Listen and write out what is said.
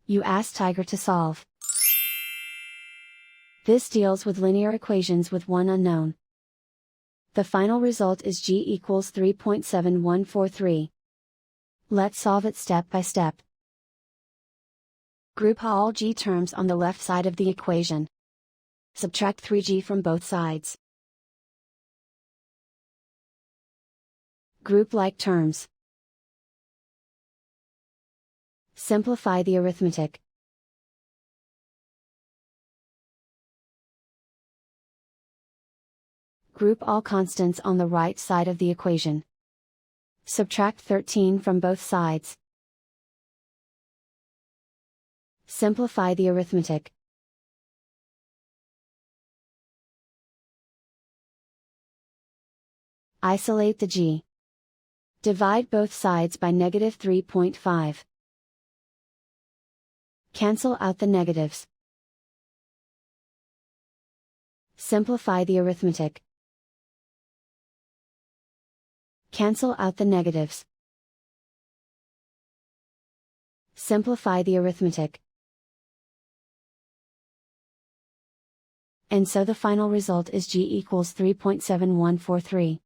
You ask Tiger to solve. This deals with linear equations with one unknown. The final result is g equals 3.7143. Let's solve it step by step. Group all g terms on the left side of the equation. Subtract 3g from both sides. Group like terms. Simplify the arithmetic. Group all constants on the right side of the equation. Subtract 13 from both sides. Simplify the arithmetic. Isolate the g. Divide both sides by negative 3.5. Cancel out the negatives. Simplify the arithmetic. Cancel out the negatives. Simplify the arithmetic. And so the final result is g equals 3.7143.